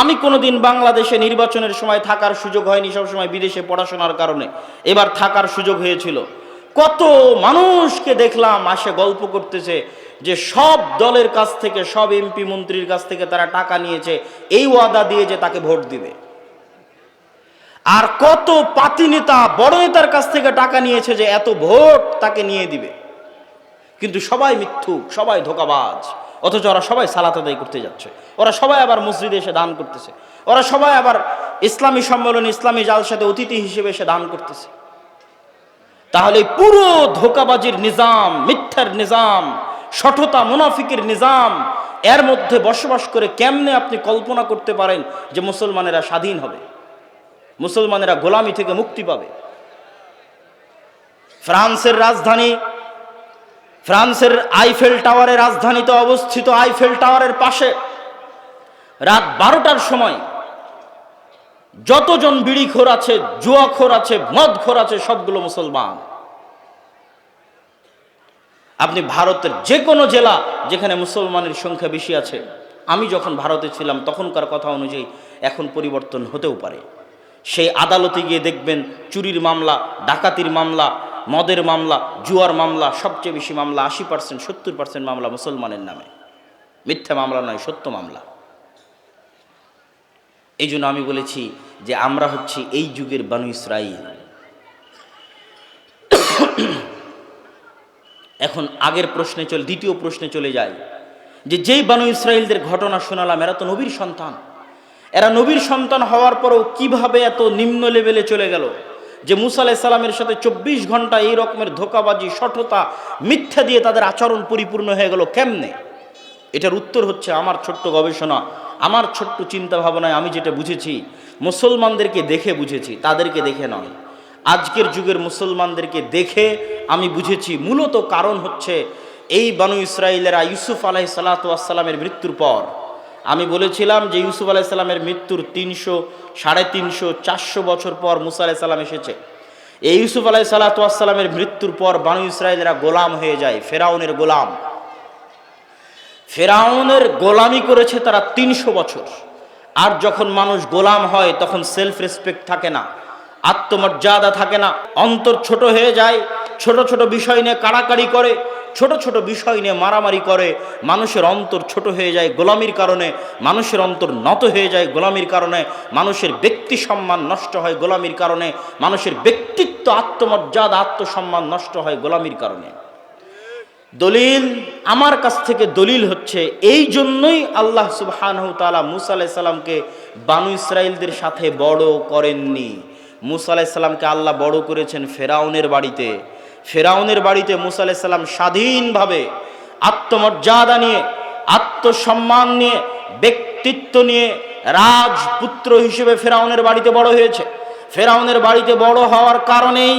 আমি কোনোদিন বাংলাদেশে নির্বাচনের সময় থাকার সুযোগ হয়নি, সবসময় বিদেশে পড়াশোনার কারণে। এবার থাকার সুযোগ হয়েছিল। কত মানুষকে দেখলাম আসে গল্প করতেছে যে সব দলের কাছ থেকে, সব এমপি মন্ত্রীর কাছ থেকে তারা টাকা নিয়েছে এই ওয়াদা দিয়ে যে তাকে ভোট দিবে। আর কত পাতি নেতা, বড় নেতার কাছ থেকে টাকা নিয়েছে যে এত ভোট তাকে নিয়ে দিবে। কিন্তু সবাই মিথ্যুক, সবাই ধোঁকাবাজ। অথচ ওরা সবাই সালাত আদায় করতে যাচ্ছে, ওরা সবাই আবার মসজিদে এসে দান করতেছে, ওরা সবাই আবার ইসলামী সম্মেলন, ইসলামী জালসাতে অতিথি হিসেবে এসে দান করতেছে। তাহলে পুরো ধোঁকাবাজির নিজাম, মিথ্যার নিজাম, শঠতা মুনাফিকের নিজাম, এর মধ্যে বসবাস করে কেমনে আপনি কল্পনা করতে পারেন যে মুসলমানেরা স্বাধীন হবে, মুসলমানেরা গোলামি থেকে মুক্তি পাবে? ফ্রান্সের রাজধানী, ফ্রান্সের আইফেল টাওয়ারের রাজধানীতে অবস্থিত আইফেল টাওয়ারের পাশে রাত 12টার সময় যতজন বিড়িখোর আছে, জুয়াখোর আছে, মদখোর আছে, সবগুলো মুসলমান। আপনি ভারতের যে কোনো জেলা যেখানে মুসলমানের সংখ্যা বেশি আছে, আমি যখন ভারতে ছিলাম তখনকার কথা অনুযায়ী এখন পরিবর্তন হতেও পারে, সেই আদালতে গিয়ে দেখবেন চুরির মামলা, ডাকাতির মামলা, মদের মামলা, জুয়ার মামলা, সবচেয়ে বেশি মামলা 80%, 70% মামলা মুসলমানের নামে। মিথ্যা মামলা নয়, সত্য মামলা। এই জন্য আমি বলেছি যে আমরা হচ্ছি এই যুগের বানু ইসরাইল। এখন আগের প্রশ্নে চলে, দ্বিতীয় প্রশ্নে চলে যায় যে যেই বানু ইসরাইলদের ঘটনা শোনালাম, এরা তো নবীর সন্তান। এরা নবীর সন্তান হওয়ার পরেও কিভাবে এত নিম্ন লেভেলে চলে গেল যে মুসা আলাইহিস সালামের সাথে 24 ঘন্টা এই রকমের ধোঁকাবাজি, শঠতা, মিথ্যা দিয়ে তাদের আচরণ পরিপূর্ণ হয়ে গেল কেমনে? এটার উত্তর হচ্ছে আমার ছোট্ট গবেষণা, আমার ছোট্ট চিন্তা ভাবনায় আমি যেটা বুঝেছি, মুসলমানদেরকে দেখে বুঝেছি, তাদেরকে দেখে নয়। আজকের যুগের মুসলমানদেরকে দেখে আমি বুঝেছি মূলত কারণ হচ্ছে এই বানু ইসরাইলেরা ইউসুফ আলাইহিস সালাতু ওয়াস সালামের মৃত্যুর পর, আমি বলেছিলাম যে ইউসুফ আলাইহিস সালামের মৃত্যুর 300, 350, 400 বছর পর মুসা আলাইহিস সালাম এসেছে। এই ইউসুফ আলাইহিস সালাতু ওয়াস সালামের মৃত্যুর পর বানু ইসরাইলেরা গোলাম হয়ে যায়, ফেরাউনের গোলাম। ফেরাউনের গোলামি করেছে তারা 300 বছর। আর যখন মানুষ গোলাম হয় তখন সেলফ রেসপেক্ট থাকে না, আত্মমর্যাদা থাকে না, অন্তর ছোট হয়ে যায়, ছোট ছোট বিষয় নিয়ে কাড়াকাড়ি করে, ছোট ছোট বিষয় নিয়ে মারামারি করে। মানুষের অন্তর ছোট হয়ে যায় গোলামির কারণে, মানুষের অন্তর নত হয়ে যায় গোলামির কারণে, মানুষের ব্যক্তি সম্মান নষ্ট হয় গোলামির কারণে, মানুষের ব্যক্তিত্ব, আত্মমর্যাদা, আত্মসম্মান নষ্ট হয় গোলামির কারণে। দলিল আমার কাছ থেকে দলিল হচ্ছে এই জন্যই আল্লাহ সুবহানাহু ওয়া তাআলা মুসা আলাইহিস সালামকে বানু ইসরাইলদের সাথে বড় করেননি। মুসা আলাইহিস সালামকে আল্লাহ বড় করেছেন ফেরাউনের বাড়িতে। ফেরাউনের বাড়িতে মুসা আলাইহিস সালাম স্বাধীনভাবে আত্মমর্যাদা নিয়ে, আত্মসম্মান নিয়ে, ব্যক্তিত্ব নিয়ে রাজপুত্র হিসেবে ফেরাউনের বাড়িতে বড় হয়েছে। ফেরাউনের বাড়িতে বড় হওয়ার কারণেই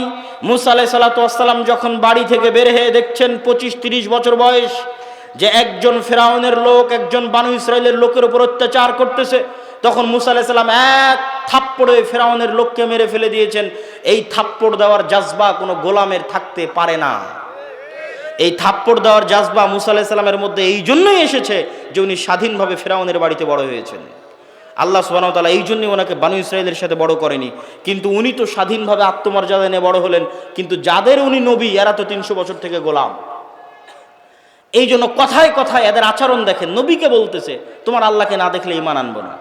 মুসা আলাইহিস সালাতু ওয়াস সালাম যখন বাড়ি থেকে বের হয়ে দেখছেন 25-30 বছর বয়স যে একজন ফেরাউনের লোক একজন বানু ইসরাইলের লোকের উপর অত্যাচার করতেছে, তখন মুসা আলাইহিস সালাম এক থাপ্পড়ে ফেরাউনের লোককে মেরে ফেলে দিয়েছেন। এই থাপ্পড় দেওয়ার জাজবা কোনো গোলামের থাকতে পারে না। এই থাপ্পড় দেওয়ার জাজবা মুসা আলাইহিস সালামের মধ্যে এই জন্যই এসেছে যে উনি স্বাধীনভাবে ফেরাউনের বাড়িতে বড় হয়েছেন। আল্লাহ সুবহানাহু ওয়া তাআলা এই জন্যই ওনাকে বানু ইসরাইলের সাথে বড় করেনি। কিন্তু উনি তো স্বাধীনভাবে আত্মমর্যাদা নিয়ে বড় হলেন, কিন্তু যাদের উনি নবী এরা তো 300 বছর থেকে গোলাম। এই জন্য কথায় কথায় এদের আচরণ দেখেন, নবীকে বলতেছে তোমার আল্লাহকে না দেখলে ঈমান আনবো না,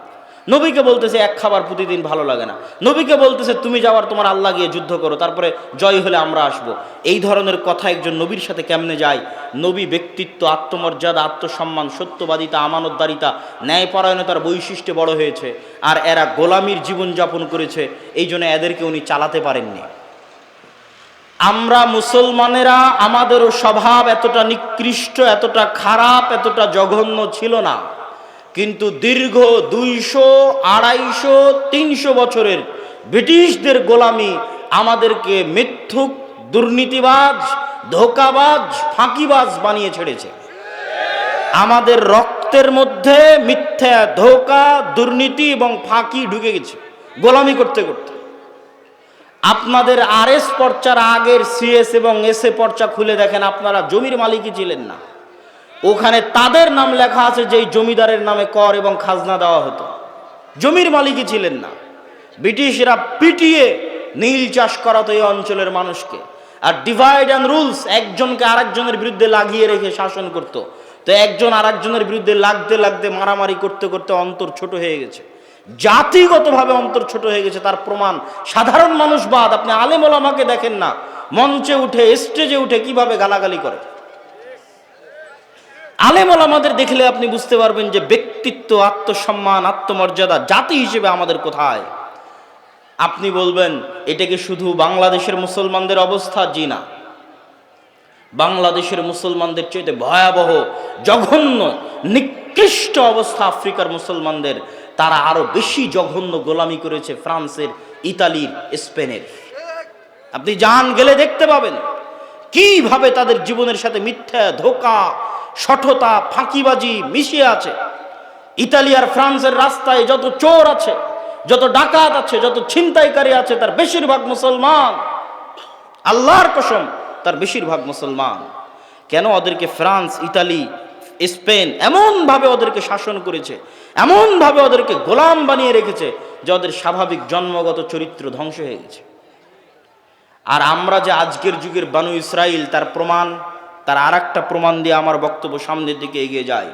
নবীকে বলতেছে এক খাবার প্রতিদিন ভালো লাগে না, নবীকে বলতেছে তুমি যাওয়ার তোমার আল্লাহ গিয়ে যুদ্ধ করো, তারপরে জয় হলে আমরা আসবো। এই ধরনের কথা একজন নবীর সাথে কেমনে যায়? নবী ব্যক্তিত্ব, আত্মমর্যাদা, আত্মসম্মান, সত্যবাদিতা, আমানতদারিতা, ন্যায়পরায়ণতার বৈশিষ্ট্যে বড় হয়েছে। আর এরা গোলামির জীবনযাপন করেছে, এই জন্য এদেরকে উনি চালাতে পারেননি। আমরা মুসলমানেরা আমাদেরও স্বভাব এতটা নিকৃষ্ট, এতটা খারাপ, এতটা জঘন্য ছিল না। কিন্তু দীর্ঘ 200, 250, 300 বছরের ব্রিটিশদের গোলামি আমাদেরকে মিথ্যুক, দুর্নীতিবাজ, ধোঁকাবাজ, ফাঁকিবাজ বানিয়ে ছেড়েছে। আমাদের রক্তের মধ্যে মিথ্যা, ধোঁকা, দুর্নীতি এবং ফাঁকি ঢুকে গেছে গোলামি করতে করতে। আপনাদের আরএস পর্চার আগের সিএস এবং এসএ পর্চা খুলে দেখেন, আপনারা জমির মালিকই ছিলেন না। ওখানে তাদের নাম লেখা আছে যেই জমিদারের নামে কর এবং খাজনা দেওয়া হতো। জমির মালিকই ছিলেন না। ব্রিটিশরা পিটিয়ে নীল চাষ করাতো এই অঞ্চলের মানুষকে, আর ডিভাইড অ্যান্ড রুলস, একজনকে আরেকজনের বিরুদ্ধে লাগিয়ে রেখে শাসন করত। তো একজন আরেকজনের বিরুদ্ধে লাগতে লাগতে মারামারি করতে করতে অন্তর ছোট হয়ে গেছে, জাতিগতভাবে অন্তর ছোট হয়ে গেছে। তার প্রমাণ সাধারণ মানুষ বাদ, আপনি আলেম ওলামাকে দেখেন না মঞ্চে উঠে স্টেজে উঠে কিভাবে গালাগালি করে। আলেম ওলামাদের দেখলে আপনি বুঝতে পারবেন যে ব্যক্তিত্ব, আত্মসম্মান, আত্মমর্যাদা জাতি হিসেবে আমাদের কোথায়। আপনি বলবেন এটা কি শুধু বাংলাদেশের মুসলমানদের অবস্থা? জি না, বাংলাদেশের মুসলমানদের চেয়ে ভয়াবহ, জঘন্য, নিকৃষ্ট অবস্থা আফ্রিকার মুসলমানদের। তারা আরো বেশি জঘন্য গোলামি করেছে ফ্রান্সের, ইতালির, স্পেনের। আপনি যান গেলে দেখতে পাবেন কিভাবে তাদের জীবনের সাথে মিথ্যা, ধোঁকা, শঠতা, ফাঁকিবাজি মিশিয়ে আছে। ইতালি আর ফ্রান্সের রাস্তায় যত চোর আছে, যত ডাকাত আছে, যত ছিনতাইকারী আছে, তার বেশিরভাগ মুসলমান। আল্লাহর কসম, তার বেশিরভাগ মুসলমান। কেন? ওদেরকে ফ্রান্স, ইতালি, স্পেন এমনভাবে ওদেরকে শাসন করেছে, এমনভাবে ওদেরকে গোলাম বানিয়ে রেখেছে যে ওদের স্বাভাবিক জন্মগত চরিত্র ধ্বংস হয়ে গেছে। আর আমরা যে আজকের যুগের বানু ইসরাইল, তার প্রমাণ, তার আর একটা প্রমাণ দিয়ে আমার বক্তব্য সামনের দিকে এগিয়ে যায়।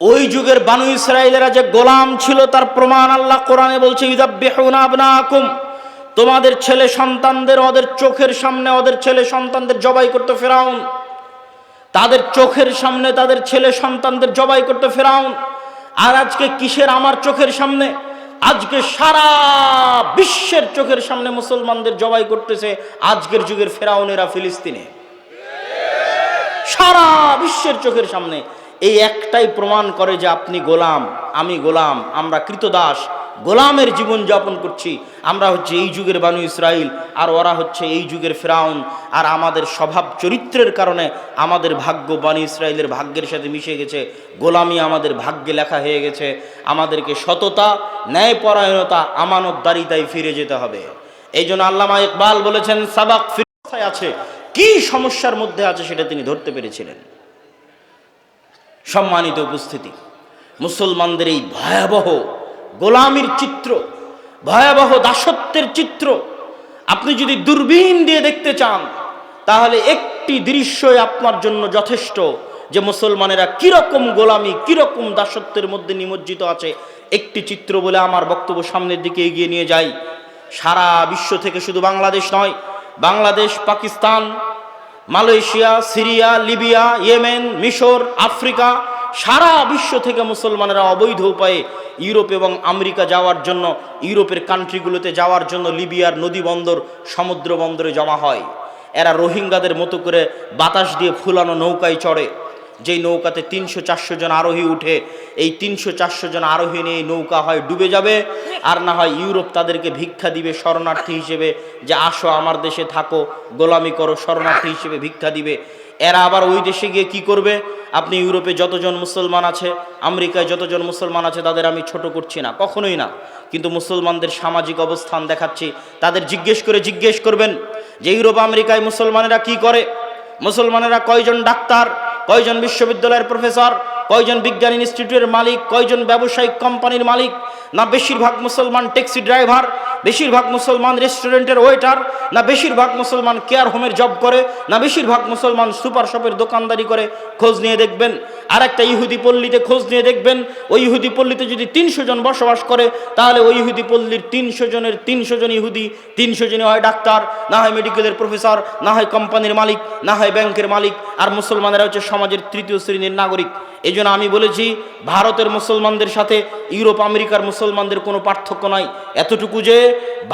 ওই যুগের বানু ইসরাইলেরা যে গোলাম ছিল তার প্রমাণ আল্লাহ কোরআনে বলছে, ইউযাব্বিহুনা আবনাকুম, তোমাদের ছেলে সন্তানদের ওদের চোখের সামনে ওদের ছেলে সন্তানদের জবাই করতে ফেরাউন। তাদের চোখের সামনে তাদের ছেলে সন্তানদের জবাই করতে ফেরাউন। আর আজকে কিসের আমার চোখের সামনে? আজকে সারা বিশ্বের চোখের সামনে মুসলমানদের জবাই করতেছে আজকের যুগের ফেরাউনেরা ফিলিস্তিনে, সারা বিশ্বের চোখের সামনে। এই একটাই প্রমাণ করে যে আপনি গোলাম, আমি গোলাম, আমরা কৃতদাস, গোলামের জীবন যাপন করছি। আমরা হচ্ছে এই যুগের বানু ইসরাইল, আর ওরা হচ্ছে এই যুগের ফেরাউন। আর আমাদের স্বভাব চরিত্রের কারণে আমাদের ভাগ্য বানু ইসরাইলের ভাগ্যের সাথে মিশে গেছে, গোলামি আমাদের ভাগ্যে লেখা হয়ে গেছে। আমাদেরকে সততা, ন্যায়পরায়ণতা, আমানতদারিতায় ফিরে যেতে হবে। এই জন্য আল্লামা ইকবাল বলেছেন, সাবাক ফিরে আছে, কি সমস্যার মধ্যে আছে সেটা তিনি ধরতে পেরেছিলেন। সম্মানিত উপস্থিতি, মুসলমানদের এই ভয়াবহ গোলামির চিত্র, ভয়াবহ দাসত্বের চিত্র আপনি যদি দূরবীন দিয়ে দেখতে চান, তাহলে একটি দৃশ্যই আপনার জন্য যথেষ্ট যে মুসলমানেরা কিরকম গোলামি, কিরকম দাসত্বের মধ্যে নিমজ্জিত আছে। একটি চিত্র বলে আমার বক্তব্য সামনের দিকে এগিয়ে নিয়ে যাই। সারা বিশ্ব থেকে, শুধু বাংলাদেশ নয়, Bangladesh, Pakistan, Malaysia, Syria, Libya, Yemen, মিশর, আফ্রিকা, সারা বিশ্ব থেকে মুসলমানেরা অবৈধ উপায়ে ইউরোপ এবং আমেরিকা যাওয়ার জন্য, ইউরোপের কান্ট্রিগুলোতে যাওয়ার জন্য লিবিয়ার নদী বন্দর, সমুদ্র বন্দরে জমা হয়। এরা রোহিঙ্গাদের মতো করে বাতাস দিয়ে ফুলানো নৌকায় চড়ে, যেই নৌকাতে 300-400 জন আরোহী উঠে। এই 300-400 জন আরোহী নিয়ে এই নৌকা হয় ডুবে যাবে, আর না হয় ইউরোপ তাদেরকে ভিক্ষা দিবে শরণার্থী হিসেবে, যে আসো আমার দেশে থাকো, গোলামি করো, শরণার্থী হিসেবে ভিক্ষা দিবে। এরা আবার ওই দেশে গিয়ে কি করবে? আপনি ইউরোপে যতজন মুসলমান আছে, আমেরিকায় যতজন মুসলমান আছে, তাদের আমি ছোট করছি না, কখনোই না, কিন্তু মুসলমানদের সামাজিক অবস্থান দেখাচ্ছি। তাদের জিজ্ঞেস করবেন যে ইউরোপ আমেরিকায় মুসলমানেরা কি করে, মুসলমানেরা কয়জন ডাক্তার, কয়জন বিশ্ববিদ্যালয়ের প্রফেসর, কয়জন বিজ্ঞান ইনস্টিটিউটের মালিক, কয়জন ব্যবসায়িক কোম্পানির মালিক? না বেশিরভাগ মুসলমান ট্যাক্সি ড্রাইভার, বেশিরভাগ মুসলমান রেস্টুরেন্টের ওয়েটার, না বেশিরভাগ মুসলমান কেয়ার হোমের জব করে, না বেশিরভাগ মুসলমান সুপার শপের দোকানদারি করে? খোঁজ নিয়ে দেখবেন। আর একটা ইহুদি পল্লীতে খোঁজ নিয়ে দেখবেন, ওই ইহুদি পল্লীতে যদি 300 জন বসবাস করে, তাহলে ওই ইহুদি পল্লীর 300 জনের 300 জন ইহুদি, 300 জনই হয় ডাক্তার, না হয় মেডিকেলের প্রফেসর, না হয় কোম্পানির মালিক, না হয় ব্যাংকের মালিক। আর মুসলমানেরা হচ্ছে সমাজের তৃতীয় শ্রেণীর নাগরিক। এই জন্য আমি বলেছি, ভারতের মুসলমানদের সাথে ইউরোপ আমেরিকার মুসলমানদের কোনো পার্থক্য নাই, এতটুকু যে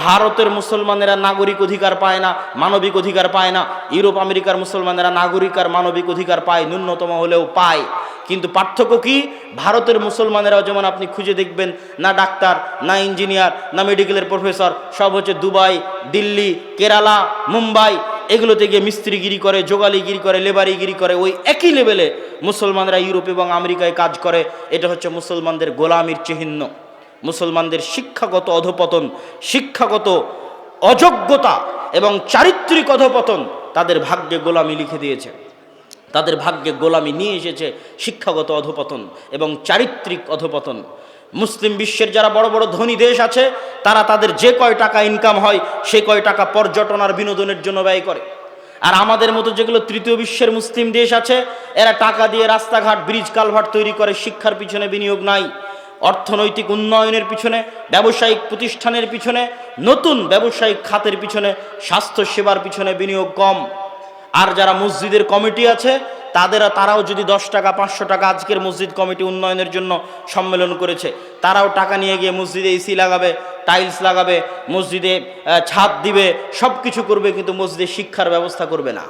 ভারতের মুসলমানেরা নাগরিক অধিকার পায় না, মানবিক অধিকার পায় না। ইউরোপ আমেরিকার মুসলমানেরা নাগরিক আর মানবিক অধিকার পায়, ন্যূনতম হলেও পায়। কিন্তু পার্থক্য কি? ভারতের মুসলমানেরাও যেমন আপনি খুঁজে দেখবেন, না ডাক্তার, না ইঞ্জিনিয়ার, না মেডিকেলের প্রফেসর, সব হচ্ছে দুবাই, দিল্লি, কেরালা, মুম্বাই, এগুলোতে গিয়ে মিস্ত্রিগিরি করে, যোগালিগিরি করে, লেবারিগিরি করে। ওই একই লেভেলে মুসলমানরা ইউরোপ এবং আমেরিকায় কাজ করে। এটা হচ্ছে মুসলমানদের গোলামির চিহ্ন। মুসলমানদের শিক্ষাগত অধপতন, শিক্ষাগত অযোগ্যতা এবং চারিত্রিক অধপতন তাদের ভাগ্যে গোলামি লিখে দিয়েছে। তাদের ভাগ্যে গোলামি নিয়ে এসেছে শিক্ষাগত অধপতন এবং চারিত্রিক অধপতন। মুসলিম বিশ্বের যারা বড় বড় ধনী দেশ আছে তারা তাদের যে কয় টাকা ইনকাম হয় সে কয় টাকা পর্যটন আর বিনোদনের জন্য ব্যয় করে। আর আমাদের মতো যেগুলো তৃতীয় বিশ্বের মুসলিম দেশ আছে এরা টাকা দিয়ে রাস্তাঘাট ব্রিজ কালভার্ট তৈরি করে, শিক্ষার পিছনে বিনিয়োগ নাই, অর্থনৈতিক উন্নয়নের পিছনে, ব্যবসায়িক প্রতিষ্ঠানের পিছনে, নতুন ব্যবসায়িক খাতের পিছনে, স্বাস্থ্য সেবার পিছনে বিনিয়োগ কম। আর যারা মসজিদের কমিটি আছে তারাও যদি 10 টাকা 500 টাকা, আজকের মসজিদ কমিটি উন্নয়নের জন্য সম্মেলন করেছে, তারাও টাকা নিয়ে গিয়ে মসজিদে এসি লাগাবে, টাইলস লাগাবে, মসজিদে ছাদ দিবে, সব কিছু করবে, কিন্তু মসজিদে শিক্ষার ব্যবস্থা করবে না।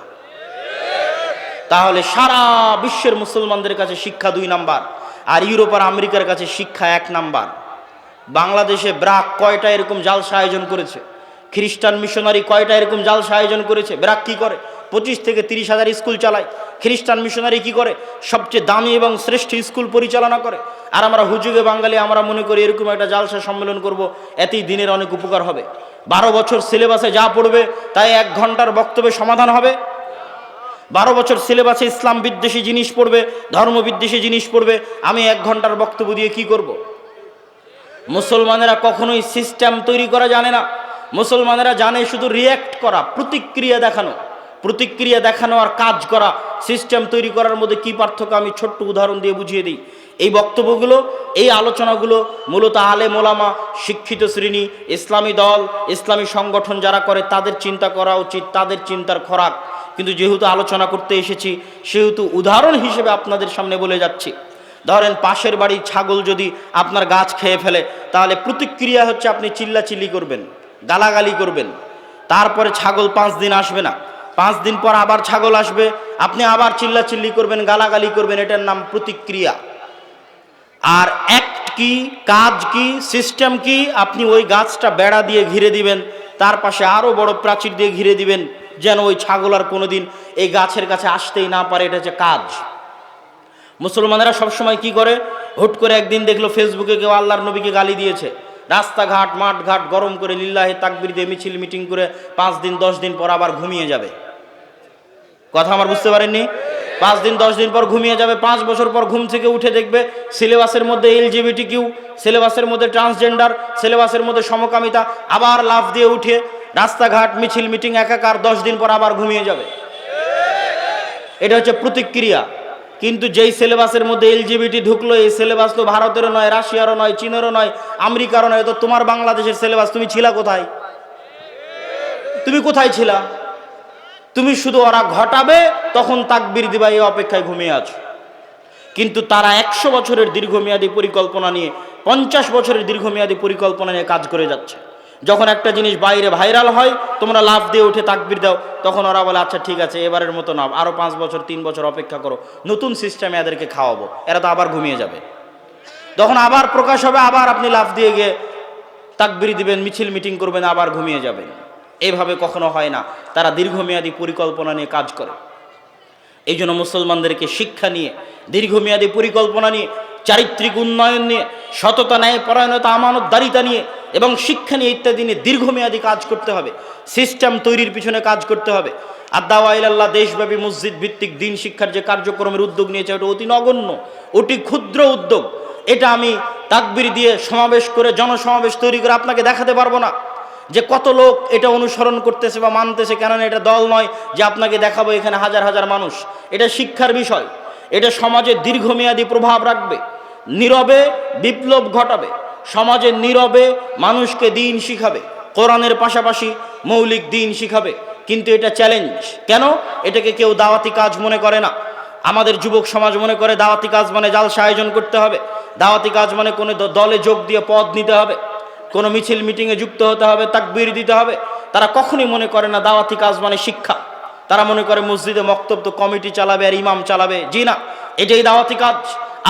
তাহলে সারা বিশ্বের মুসলমানদের কাছে শিক্ষা 2 নাম্বার, আর ইউরোপ আর আমেরিকার কাছে শিক্ষা 1 নাম্বার। বাংলাদেশে ব্রাক কয়টা এরকম জালসা আয়োজন করেছে, খ্রিস্টান মিশনারি কয়টা এরকম জালসা আয়োজন করেছে। ব্রাক কি করে? 25 থেকে 30 হাজার স্কুল চালায়। খ্রিস্টান মিশনারি কি করে? সবচেয়ে দামি এবং শ্রেষ্ঠ স্কুল পরিচালনা করে। আর আমরা হুজুগে বাঙালি আমরা মনে করি এরকম একটা জালসা সম্মেলন করব, এতেই দিনের অনেক উপকার হবে। 12 বছর সিলেবাসে যা পড়বে তাই 1 ঘন্টার বক্তব্যে সমাধান হবে? 12 বছর সিলেবাসে ইসলাম বিদ্বেষী জিনিস পড়বে, ধর্ম বিদ্বেষী জিনিস পড়বে, আমি 1 ঘন্টার বক্তব্য দিয়ে কি করব? মুসলমানেরা কখনোই সিস্টেম তৈরি করা জানে না। মুসলমানেরা জানে শুধু রিয়্যাক্ট করা, প্রতিক্রিয়া দেখানো। প্রতিক্রিয়া দেখানো আর কাজ করা, সিস্টেম তৈরি করার মধ্যে কি পার্থক্য আমি ছোট্ট উদাহরণ দিয়ে বুঝিয়ে দিই। এই বক্তব্যগুলো, এই আলোচনাগুলো মূলত আলেম ওলামা, শিক্ষিত শ্রেণী, ইসলামী দল, ইসলামী সংগঠন যারা করে তাদের চিন্তা করা উচিত, তাদের চিন্তার খোরাক। কিন্তু যেহেতু আলোচনা করতে এসেছি সেহেতু উদাহরণ হিসেবে আপনাদের সামনে বলে যাচ্ছি। ধরেন পাশের বাড়ির ছাগল যদি আপনার গাছ খেয়ে ফেলে, তাহলে প্রতিক্রিয়া হচ্ছে আপনি চিল্লাচিল্লি করবেন, গালাগালি করবেন। তারপরে ছাগল 5 দিন আসবে না, 5 দিন পর আবার ছাগল আসবে, আপনি আবার চিল্লাচিল্লি করবেন, গালাগালি করবেন। এটার নাম প্রতিক্রিয়া। আর অ্যাক্ট কি, কাজ কি, সিস্টেম কি? আপনি ওই গাছটা বেড়া দিয়ে ঘিরে দিবেন, তার পাশে আরও বড় প্রাচীর দিয়ে ঘিরে দিবেন, যেন ওই ছাগল আর কোনোদিন এই গাছের কাছে আসতেই না পারে। এটা হচ্ছে কাজ। মুসলমানেরা সবসময় কি করে? হুট করে একদিন দেখলো ফেসবুকে কেউ আল্লাহর নবীকে গালি দিয়েছে, রাস্তাঘাট মাঠঘাট গরম করে লিল্লাহি তাকবীর দিয়ে মিছিল মিটিং করে 5 দিন 10 দিন পর আবার ঘুমিয়ে যাবে। কথা আমার বুঝতে পারেননি? 5 দিন 10 দিন পর ঘুমিয়ে যাবে। 5 বছর পর ঘুম থেকে উঠে দেখবে সিলেবাসের মধ্যে LGBTQ, সিলেবাসের মধ্যে ট্রান্সজেন্ডার, সিলেবাসের মধ্যে সমকামিতা, আবার লাফ দিয়ে উঠে রাস্তাঘাট মিছিল মিটিং একাকার, 10 দিন পর আবার ঘুমিয়ে যাবে। এটা হচ্ছে প্রতিক্রিয়া। কিন্তু যেই সিলেবাসের মধ্যে LGBT ঢুকলো, এই সিলেবাস তো ভারতেরও নয়, রাশিয়ারও নয়, চীনেরও নয়, আমেরিকারও নয়, তো তোমার বাংলাদেশের সিলেবাস। তুমি ছিলা কোথায়? তুমি কোথায় ছিলা? তুমি শুধু ওরা ঘটাবে তখন তাকবীর দিবা, এই অপেক্ষায় ঘুমিয়ে আছো। কিন্তু তারা 100 বছরের দীর্ঘমেয়াদী পরিকল্পনা নিয়ে, 50 বছরের দীর্ঘমেয়াদী পরিকল্পনা নিয়ে কাজ করে যাচ্ছে। যখন একটা জিনিস বাইরে ভাইরাল হয়, তোমরা লাফ দিয়ে উঠে তাকবীর দাও, তখন ওরা বলে আচ্ছা ঠিক আছে এবারের মতো না, আরো 5 বছর 3 বছর অপেক্ষা করো, নতুন সিস্টেমে এদেরকে খাওয়াবো, এরা তো আবার ঘুমিয়ে যাবে। তখন আবার প্রকাশ হবে, আবার আপনি লাফ দিয়ে গিয়ে তাকবীর দিবেন, মিছিল মিটিং করবেন, আবার ঘুমিয়ে যাবেন। এইভাবে কখনো হয় না। তারা দীর্ঘমেয়াদী পরিকল্পনা নিয়ে কাজ করে। এই জন্য মুসলমানদেরকে শিক্ষা নিয়ে, দীর্ঘমেয়াদী পরিকল্পনা নিয়ে, চারিত্রিক উন্নয়ন নিয়ে, সততা, ন্যায় পরায়ণতা, আমানতদারিতা নিয়ে এবং শিক্ষা নিয়ে ইত্যাদি নিয়ে দীর্ঘমেয়াদী কাজ করতে হবে। সিস্টেম তৈরির পিছনে কাজ করতে হবে। আদ-দাওয়া ইলাল্লাহ দেশব্যাপী মসজিদ ভিত্তিক দিন শিক্ষার যে কার্যক্রমের উদ্যোগ নিয়েছে ওটা অতি নগণ্য, অতি ক্ষুদ্র উদ্যোগ। এটা আমি তাকবীর দিয়ে সমাবেশ করে, জনসমাবেশ তৈরি করে আপনাকে দেখাতে পারবো না যে কত লোক এটা অনুসরণ করতেছে বা মানতেছে। কেননা এটা দল নয় যে আপনাকে দেখাবো এখানে হাজার হাজার মানুষ। এটা শিক্ষার বিষয়। এটা সমাজে দীর্ঘমেয়াদী প্রভাব রাখবে, নীরবে বিপ্লব ঘটাবে, সমাজে নীরবে মানুষকে দিন শিখাবে, কোরআনের পাশাপাশি মৌলিক দিন শিখাবে। কিন্তু এটা চ্যালেঞ্জ। কেন? এটাকে কেউ দাওয়াতি কাজ মনে করে না। আমাদের যুবক সমাজ মনে করে দাওয়াতি কাজ মানে জালসা আয়োজন করতে হবে, দাওয়াতি কাজ মানে কোনো দলে যোগ দিয়ে পদ নিতে হবে, কোনো মিছিল মিটিংয়ে যুক্ত হতে হবে, তাকবীর দিতে হবে। তারা কখনোই মনে করে না দাওয়াতি কাজ মানে শিক্ষা। তারা মনে করে মসজিদে মক্তব তো কমিটি চালাবে আর ইমাম চালাবে। জি না, এটাই দাওয়াতি কাজ।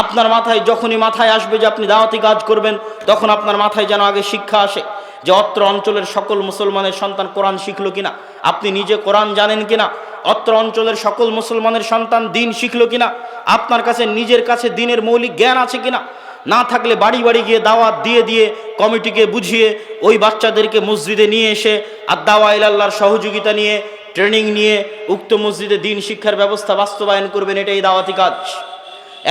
আপনার মাথায় যখনই মাথায় আসবে যে আপনি দাওয়াতি কাজ করবেন, তখন আপনার মাথায় যেন আগে শিক্ষা আসে যে অত্র অঞ্চলের সকল মুসলমানের সন্তান কোরআন শিখলো কিনা, আপনি নিজে কোরআন জানেন কিনা, অত্র অঞ্চলের সকল মুসলমানের সন্তান দিন শিখলো কিনা, আপনার কাছে নিজের কাছে দিনের মৌলিক জ্ঞান আছে কিনা। না থাকলে বাড়ি বাড়ি গিয়ে দাওয়াত দিয়ে দিয়ে কমিটিকে বুঝিয়ে ওই বাচ্চাদেরকে মসজিদে নিয়ে এসে আদ-দাওয়া ইলাল্লাহর সহযোগিতা নিয়ে, ট্রেনিং নিয়ে উক্ত মসজিদে দিন শিক্ষার ব্যবস্থা বাস্তবায়ন করবেন। এটাই দাওয়াতি কাজ।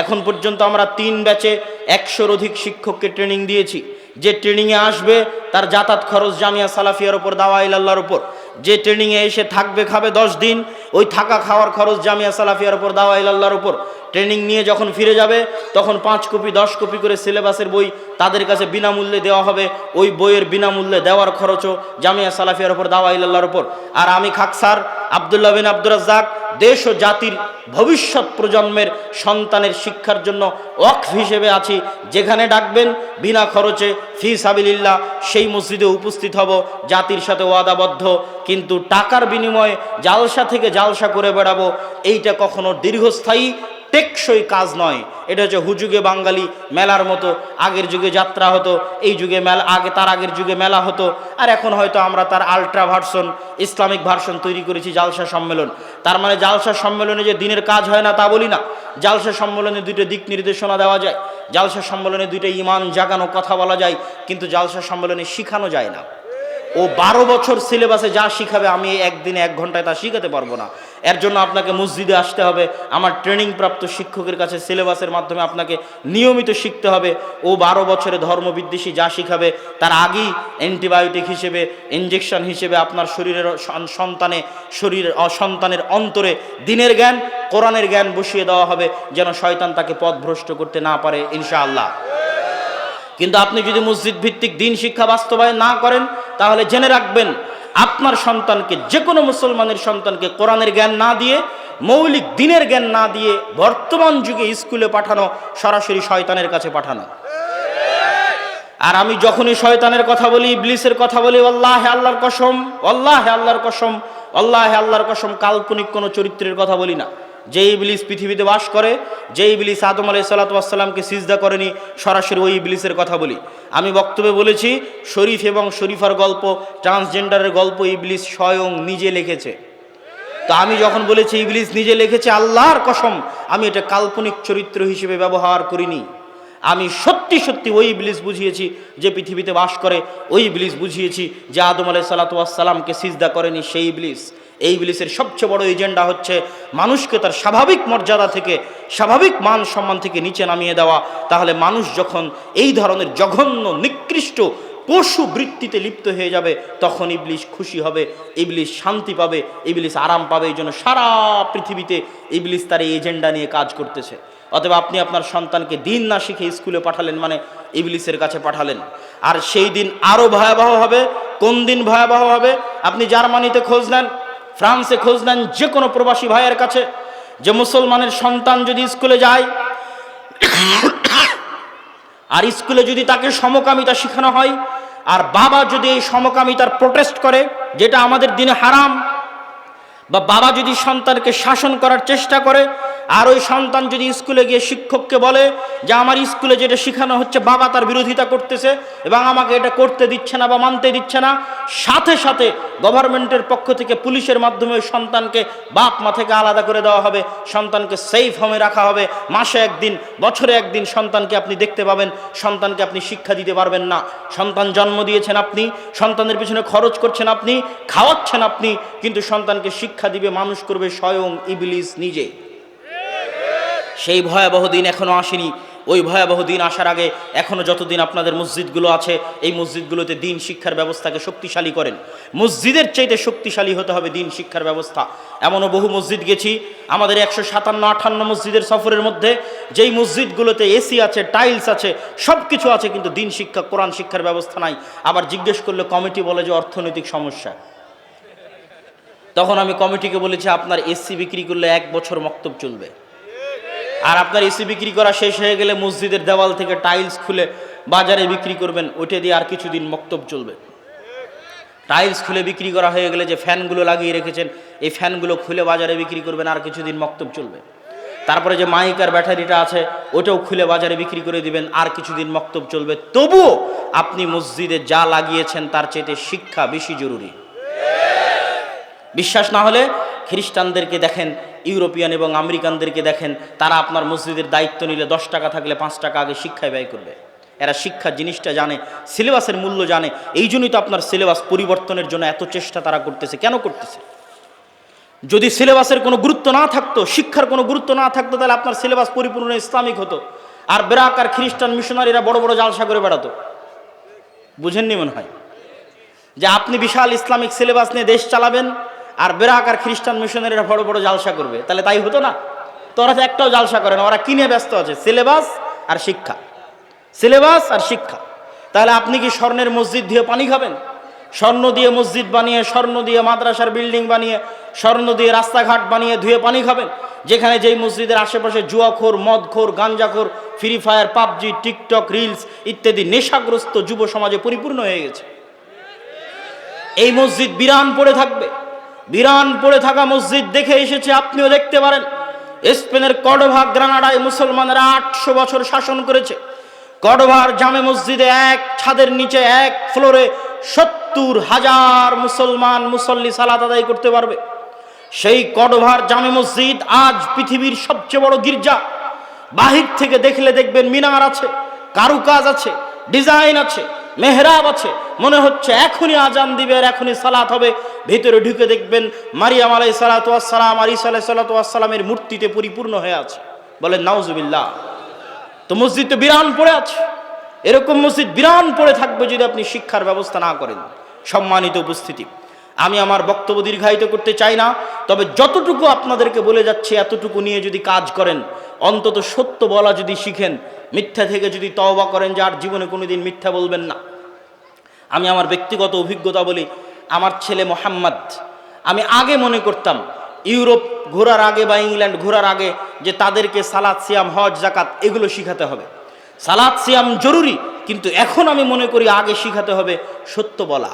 এখন পর্যন্ত আমরা 3 ব্যাচে 100-র অধিক শিক্ষককে ট্রেনিং দিয়েছি। যে ট্রেনিংয়ে আসবে তার যাতায়াত খরচ জামিয়া সালাফিয়ার উপর, দাওয়া ইলাল্লাহর উপর। যে ট্রেনিংয়ে এসে থাকবে খাবে 10 দিন, ওই থাকা খাওয়ার খরচ জামিয়া সালাফিয়ার উপর, দাওয়া ইলাল্লাহর উপর। ট্রেনিং নিয়ে যখন ফিরে যাবে তখন 5 কপি 10 কপি করে সিলেবাসের বই তাদের কাছে বিনামূল্যে দেওয়া হবে। ওই বইয়ের বিনামূল্যে দেওয়ার খরচও জামিয়া সালাফিয়ার উপর, দাওয়া ইলাল্লাহর উপর। আর আমি খাকসার আব্দুল্লাহ বিন আব্দুর রাজ্জাক দেশ ও জাতির ভবিষ্যৎ প্রজন্মের সন্তানের শিক্ষার জন্য ওয়াকফ হিসেবে আছি। যেখানে ডাকবেন বিনা খরচে ফি সাবিলিল্লাহ সেই মসজিদে উপস্থিত হব, জাতির সাথে ওয়াদাবদ্ধ। কিন্তু টাকার বিনিময়ে জালসা থেকে জালসা করে বেড়াবো, এইটা কখনো দীর্ঘস্থায়ী টেকসই কাজ নয়। এটা হচ্ছে হুজুগে বাঙালি মেলার মতো। আগের যুগে যাত্রা হতো, এই যুগে মেলা, তার আগের যুগে মেলা হতো, আর এখন হয়তো আমরা তার আলট্রা ভার্সন, ইসলামিক ভার্সন তৈরি করেছি, জালসা সম্মেলন। তার মানে জালসা সম্মেলনে যে দিনের কাজ হয় না তা বলি না। জালসা সম্মেলনে 2টা দিক নির্দেশনা দেওয়া যায়, জালসা সম্মেলনে 2টা ইমান জাগানো কথা বলা যায়, কিন্তু জালসা সম্মেলনে শিখানো যায় না। ও 12 বছর সিলেবাসে যা শিখাবে আমি একদিনে 1 ঘন্টায় তা শিখাতে পারবো না। এর জন্য আপনাকে মসজিদে আসতে হবে, আমার ট্রেনিং প্রাপ্ত শিক্ষকের কাছে সিলেবাসের মাধ্যমে আপনাকে নিয়মিত শিখতে হবে। ও 12 বছরে ধর্মবিদ্বেষী যা শিখাবে তার আগেই অ্যান্টিবায়োটিক হিসেবে, ইঞ্জেকশন হিসেবে আপনার শরীরের সন্তানের অন্তরে দিনের জ্ঞান, কোরআনের জ্ঞান বসিয়ে দেওয়া হবে, যেন শয়তান তাকে পথভ্রষ্ট করতে না পারে ইনশাআল্লাহ। কিন্তু আপনি যদি মসজিদ ভিত্তিক দিন শিক্ষা বাস্তবায়ন না করেন, তাহলে জেনে রাখবেন আপনার সন্তানকে, যে কোনো মুসলমানের সন্তানকে কোরআনের জ্ঞান না দিয়ে, মৌলিক দিনের জ্ঞান না দিয়ে বর্তমান যুগে স্কুলে পাঠানো সরাসরি শয়তানের কাছে পাঠানো। আর আমি যখনই শয়তানের কথা বলি, ইবলিসের কথা বলি, আল্লাহে আল্লাহর কসম, আল্লাহে আল্লাহর কসম, আল্লাহে আল্লাহর কসম, কাল্পনিক কোনো চরিত্রের কথা বলি না। যে ইবলিস পৃথিবীতে বাস করে, যে ইবলিস আদম আলাইহিস সালাতু ওয়াস সালামকে সিজদা করেনি, সরাসরি ওই ইবলিসের কথা বলি। আমি বক্তব্যে বলেছি শরীফ এবং শরীফার গল্প, ট্রান্সজেন্ডারের গল্প ইবলিস স্বয়ং নিজে লিখেছে। তো আমি যখন বলেছি ইবলিস নিজে লিখেছে, আল্লাহর কসম আমি এটা কাল্পনিক চরিত্র হিসেবে ব্যবহার করিনি। আমি সত্যি সত্যি ওই ইবলিস বুঝিয়েছি যে পৃথিবীতে বাস করে, ওই ইবলিস বুঝিয়েছি যে আদম আলাইহিস সালাতু ওয়াস সালামকে সিজদা করেনি সেই ইবলিস। এই ইবলিসের সবচেয়ে বড় এজেন্ডা হচ্ছে মানুষকে তার স্বাভাবিক মর্যাদা থেকে, স্বাভাবিক মান সম্মান থেকে নিচে নামিয়ে দেওয়া। তাহলে মানুষ যখন এই ধরনের জঘন্য নিকৃষ্ট পশু বৃত্তিতে লিপ্ত হয়ে যাবে, তখন ইবলিস খুশি হবে, ইবলিস শান্তি পাবে, ইবলিস আরাম পাবে। এই জন্য সারা পৃথিবীতে ইবলিস তার এই এজেন্ডা নিয়ে কাজ করতেছে। অতএব আপনি আপনার সন্তানকে দিন না শিখে স্কুলে পাঠালেন মানে ইবলিসের কাছে পাঠালেন। আর সেই দিন আরো ভয়াবহ হবে। কোন দিন ভয়াবহ হবে? আপনি জার্মানিতে খোঁজ নেন, ফ্রান্সে খোঁজ নেন, যে কোনো প্রবাসী ভাইয়ের কাছে, যে মুসলমানের সন্তান যদি স্কুলে যায় আর স্কুলে যদি তাকে সমকামিতা শেখানো হয়, আর বাবা যদি এই সমকামিতার প্রোটেস্ট করে, যেটা আমাদের দিনে হারাম, বা বাবা যদি সন্তানকে শাসন করার চেষ্টা করে, আর ওই সন্তান যদি স্কুলে গিয়ে শিক্ষককে বলে যে আমার স্কুলে যেটা শেখানো হচ্ছে বাবা তার বিরোধিতা করতেছে এবং আমাকে এটা করতে দিচ্ছে না বা মানতে দিচ্ছে না, সাথে সাথে গভর্নমেন্টের পক্ষ থেকে পুলিশের মাধ্যমে ওই সন্তানকে বাপ মা থেকে আলাদা করে দেওয়া হবে, সন্তানকে সেফ হোমে রাখা হবে। মাসে একদিন, বছরে একদিন সন্তানকে আপনি দেখতে পাবেন, সন্তানকে আপনি শিক্ষা দিতে পারবেন না। সন্তান জন্ম দিয়েছেন আপনি, সন্তানের পিছনে খরচ করছেন আপনি, খাওয়াচ্ছেন আপনি, কিন্তু সন্তানকে শিক্ষা দিবে, মানুষ করবে স্বয়ং ইবলিস নিজে। সেই ভয়াবহ দিন এখনো আসেনি। ওই ভয়াবহ দিন আসার আগে এখনো যতদিন আপনাদের মসজিদগুলো আছে, এই মসজিদগুলোতে দিন শিক্ষার ব্যবস্থাকে শক্তিশালী করেন। মসজিদের চাইতে শক্তিশালী হতে হবে দিন শিক্ষার ব্যবস্থা। এমনও বহু মসজিদ গেছি আমাদের 157-58 মসজিদের সফরের মধ্যে, যেই মসজিদগুলোতে এসি আছে, টাইলস আছে, সব কিছু আছে, কিন্তু দিন শিক্ষা, কোরআন শিক্ষার ব্যবস্থা নাই। আবার জিজ্ঞেস করলে কমিটি বলে যে অর্থনৈতিক সমস্যা। তখন আমি কমিটিকে বলেছি আপনার এসি বিক্রি করলে 1 বছর মক্তব চলবে, আর আপনার এসি বিক্রি করা শেষ হয়ে গেলে মসজিদের দেওয়াল থেকে টাইলস খুলে বাজারে বিক্রি করবেন, ওইটা দিয়ে আর কিছুদিন মক্তব চলবে। টাইলস খুলে বিক্রি করা হয়ে গেলে যে ফ্যানগুলো লাগিয়ে রেখেছেন, এই ফ্যানগুলো খুলে বাজারে বিক্রি করবেন, আর কিছুদিন মক্তব চলবে। তারপরে যে মাইক আর ব্যাটারিটা আছে ওটাও খুলে বাজারে বিক্রি করে দিবেন, আর কিছুদিন মক্তব চলবে। তবুও আপনি মসজিদে যা লাগিয়েছেন তার চাইতে শিক্ষা বেশি জরুরি। বিশ্বাস না হলে খ্রিস্টানদেরকে দেখেন, ইউরোপিয়ান এবং আমেরিকানদেরকে দেখেন, তারা আপনার মসজিদের দায়িত্ব নিলে 10 টাকা থাকলে 5 টাকা আগে শিক্ষায় ব্যয় করবে। এরা শিক্ষা জিনিসটা জানে, সিলেবাসের মূল্য জানে। এই জন্যই তো আপনার সিলেবাস পরিবর্তনের জন্য এত চেষ্টা তারা করতেছে। কেন করতেছে? যদি সিলেবাসের কোনো গুরুত্ব না থাকতো, শিক্ষার কোনো গুরুত্ব না থাকতো, তাহলে আপনার সিলেবাস পরিপূর্ণ ইসলামিক হতো। আর বেরাক আর খ্রিস্টান মিশনারিরা বড় বড় জালসা করে বেড়াতো। বুঝেননি মনে হয় যে আপনি বিশাল ইসলামিক সিলেবাস নিয়ে দেশ চালাবেন, আর বেরাক আর খ্রিস্টান মিশনারিরা বড় বড় জালসা করবে, তাহলে তাই হতো না? তো ওরা তো একটাও জালসা করে না, ওরা কিনে ব্যস্ত আছে সিলেবাস আর শিক্ষা, সিলেবাস আর শিক্ষা। তাহলে আপনি কি স্বর্ণের মসজিদ দিয়ে পানি খাবেন? স্বর্ণ দিয়ে মসজিদ বানিয়ে, স্বর্ণ দিয়ে মাদ্রাসার বিল্ডিং বানিয়ে, স্বর্ণ দিয়ে রাস্তাঘাট বানিয়ে ধুয়ে পানি খাবেন? যেখানে যেই মসজিদের আশেপাশে জুয়াখোর, মদখোর, গাঞ্জাখোর, free fire, PUBG, TikTok, reels ইত্যাদি নেশাগ্রস্ত যুব সমাজে পরিপূর্ণ হয়ে গেছে। এই মসজিদ বিরান পড়ে থাকবে। বিরান পড়ে থাকা মসজিদ দেখে এসেছে, আপনিও দেখতে পারেন। স্পেনের কর্ডোভা গ্রানাডায় মুসলমানেরা 800 বছর শাসন করেছে। কর্ডোভার জামে মসজিদে এক ছাদের নিচে এক ফ্লোরে 70,000 মুসলমান মুসল্লি সালাত আদায় করতে পারবে। সেই কর্ডোভার জামে মসজিদ আজ পৃথিবীর সবচেয়ে বড় গির্জা। বাহির থেকে দেখলে দেখবেন মিনার আছে, কারুকাজ আছে, ডিজাইন আছে, মেহরাব আছে, মনে হচ্ছে এখনই আজান দিবে আর এখনই সালাত হবে। ভিতরে ঢুকে দেখবেন মারিয়াম আলাইহিস সালাতু ওয়াস সালাম আর ঈসা আলাইহিস সালাতু ওয়াস সালামের মূর্তিতে পরিপূর্ণ হয়ে আছে। বলেন নাউজুবিল্লাহ। তো মসজিদ তো বিরান পড়ে আছে। এরকম মসজিদ বিরান পড়ে থাকবে যদি আপনি শিক্ষার ব্যবস্থা না করেন। সম্মানিত উপস্থিতি, আমি আমার বক্তব্য দীর্ঘায়িত করতে চাই না, তবে যতটুকু আপনাদেরকে বলে যাচ্ছে এতটুকু নিয়ে যদি কাজ করেন, অন্তত সত্য বলা যদি শিখেন, মিথ্যা থেকে যদি তওবা করেন যে আর জীবনে কোনোদিন মিথ্যা বলবেন না। আমি আমার ব্যক্তিগত অভিজ্ঞতা বলি, আমার ছেলে মোহাম্মদ, আমি আগে মনে করতাম ইউরোপ ঘোরার আগে বা ইংল্যান্ড ঘোরার আগে যে তাদেরকে সালাত, সিয়াম, হজ, যাকাত এগুলো শিখাতে হবে। সালাত, সিয়াম জরুরি, কিন্তু এখন আমি মনে করি আগে শিখাতে হবে সত্য বলা,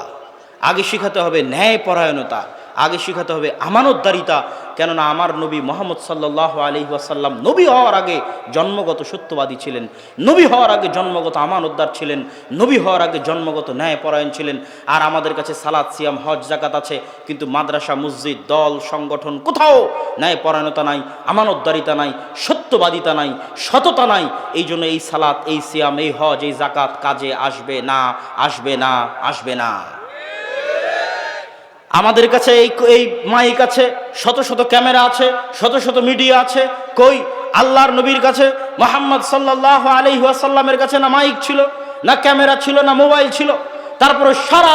আগে শিখাতে হবে ন্যায় পরায়ণতা, আগে শিখাতে হবে আমানতদারিতা। কেননা আমার নবী মুহাম্মদ সাল্লাল্লাহু আলাইহি ওয়াসাল্লাম নবী হওয়ার আগে জন্মগত সত্যবাদী ছিলেন, নবী হওয়ার আগে জন্মগত আমানতদার ছিলেন, নবী হওয়ার আগে জন্মগত ন্যায়পরায়ণ ছিলেন। আর আমাদের কাছে সালাত, সিয়াম, হজ, যাকাত আছে, কিন্তু মাদ্রাসা, মসজিদ, দল, সংগঠন কোথাও ন্যায়পরায়ণতা নাই, আমানতদারিতা নাই, সত্যবাদিতা নাই, সততা নাই। এই জন্য এই সালাত, এই সিয়াম, এই হজ, এই যাকাত কাজে আসবে না, আসবে না, আসবে না। আমাদের কাছে এই মাইক আছে, শত শত ক্যামেরা আছে, শত শত মিডিয়া আছে, কই আল্লাহর নবীর কাছে মুহাম্মদ সাল্লাল্লাহু আলাইহি ওয়াসাল্লামের কাছে না মাইক ছিল, না ক্যামেরা ছিল, না মোবাইল ছিল। তারপরে সারা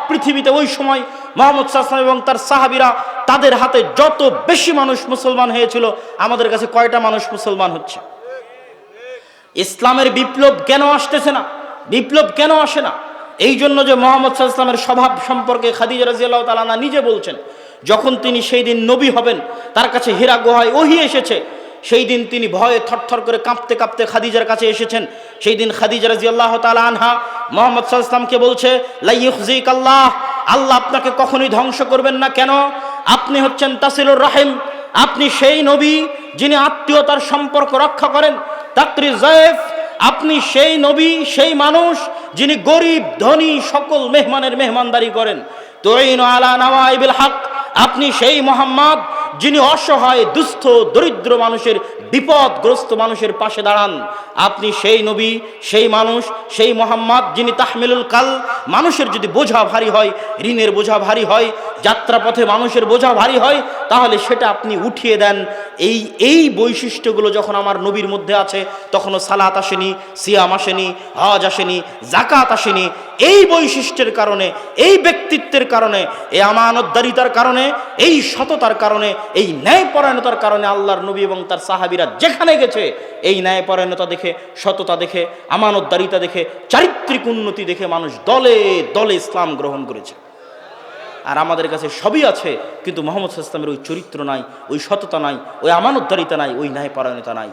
পৃথিবীতে ওই সময় মুহাম্মদ সাল্লাল্লাহু আলাইহি ওয়াসাল্লাম এবং তার সাহাবীরা, তাদের হাতে যত বেশি মানুষ মুসলমান হয়েছিল, আমাদের কাছে কয়টা মানুষ মুসলমান হচ্ছে? ইসলামের বিপ্লব কেন আসতেছে না? বিপ্লব কেন আসে না? এই জন্য যে মুহাম্মদ সাল্লাল্লাহু আলাইহি ওয়াসাল্লামের স্বভাব সম্পর্কে খাদিজা রাদিয়াল্লাহু তাআলা আনহা নিজে বলছেন, যখন তিনি সেই দিন নবী হবেন, তার কাছে হিরা গুহায় ওহী এসেছে, সেই দিন তিনি ভয়ে থরথর করে কাঁপতে কাঁপতে খাদিজার কাছে এসেছেন। সেই দিন খাদিজা রাদিয়াল্লাহু তাআলা আনহা মুহাম্মদ সাল্লাল্লাহু আলাইহি ওয়াসাল্লামকে বলছে, লা ইউখজিকাল্লাহ, আল্লাহ আপনাকে কখনোই ধ্বংস করবেন না। কেন? আপনি হচ্ছেন তাসিলুর রাহিম, আপনি সেই নবী যিনি আত্মীয়তার সম্পর্ক রক্ষা করেন। তাকরির যায়েফ, আপনি সেই নবী, সেই মানুষ যিনি গরিব ধনী সকল মেহমানের মেহমানদারি করেন। তুইনু আলা নাওয়াইবিল হক, আপনি সেই মুহাম্মদ যিনি অসহায়, দুস্থ, দরিদ্র মানুষের, বিপদগ্রস্ত মানুষের পাশে দাঁড়ান। আপনি সেই নবী, সেই মানুষ, সেই মুহাম্মদ যিনি তাহমিলুল কাল, মানুষের যদি বোঝা ভারী হয়, ঋণের বোঝা ভারী হয়, যাত্রাপথে মানুষের বোঝা ভারী হয়, তাহলে সেটা আপনি উঠিয়ে দেন। এই বৈশিষ্ট্যগুলো যখন আমার নবীর মধ্যে আছে, তখনও সালাত আসেনি, সিয়াম আসেনি, হজ আসেনি, যাকাত আসেনি। এই বৈশিষ্ট্যের কারণে, এই ব্যক্তিত্বের কারণে, এই আমানতদারিতার কারণে, এই সততার কারণে, এই ন্যায়পরায়ণতার কারণে আল্লাহর নবী এবং তার সাহাবীরা যেখানে গেছে, এই ন্যায়পরায়ণতা দেখে, সততা দেখে, আমানতদারিতা দেখে, চারিত্রিক উন্নতি দেখে মানুষ দলে দলে ইসলাম গ্রহণ করেছে। আর আমাদের কাছে সবই আছে, কিন্তু মুহাম্মদ সাল্লাল্লাহু আলাইহি ওয়াসাল্লামের ওই চরিত্র নাই, ওই সততা নাই, ওই আমানতদারিতা নাই, ওই ন্যায়পরায়ণতা নাই,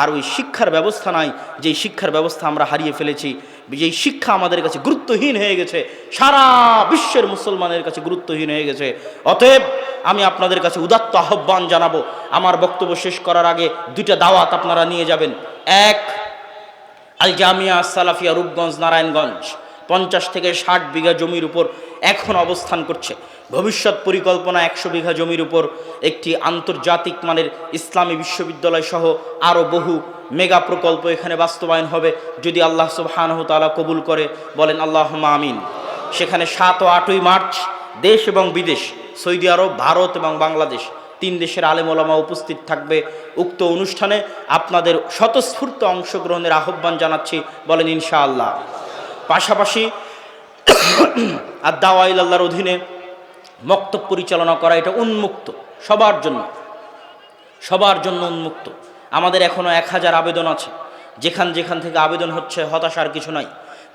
আর ওই শিক্ষার ব্যবস্থা নাই। যেই শিক্ষার ব্যবস্থা আমরা হারিয়ে ফেলেছি, যেই শিক্ষা আমাদের কাছে গুরুত্বহীন হয়ে গেছে, সারা বিশ্বের মুসলমানের কাছে গুরুত্বহীন হয়ে গেছে। অতএব আমি আপনাদের কাছে উদাত্ত আহ্বান জানাবো, আমার বক্তব্য শেষ করার আগে দুইটা দাওয়াত আপনারা নিয়ে যাবেন। এক, আল জামিয়া সালাফিয়া রূপগঞ্জ নারায়ণগঞ্জ 50 থেকে 60 বিঘা জমির উপর এখন অবস্থান করছে। ভবিষ্যৎ পরিকল্পনা 100 বিঘা জমির উপর একটি আন্তর্জাতিক মানের ইসলামী বিশ্ববিদ্যালয় সহ আরও বহু মেগা প্রকল্প এখানে বাস্তবায়ন হবে, যদি আল্লাহ সুবহানাহু ওয়া তাআলা কবুল করে। বলেন আল্লাহুম্মা আমিন। সেখানে 7 ও 8ই মার্চ দেশ এবং বিদেশ সৌদি আরব, ভারত এবং বাংলাদেশ, 3 দেশের আলেম ওলামা উপস্থিত থাকবে উক্ত অনুষ্ঠানে। আপনাদের স্বতঃস্ফূর্ত অংশগ্রহণের আহ্বান জানাচ্ছি, বলেন ইনশাআল্লাহ। পাশাপাশি আর দাওয়া ইলাল্লাহর অধীনে মক্তব পরিচালনা করা এটা উন্মুক্ত, সবার জন্য উন্মুক্ত। আমাদের এখনও 1000 আবেদন আছে। যেখান থেকে আবেদন হচ্ছে, হতাশার কিছু নাই।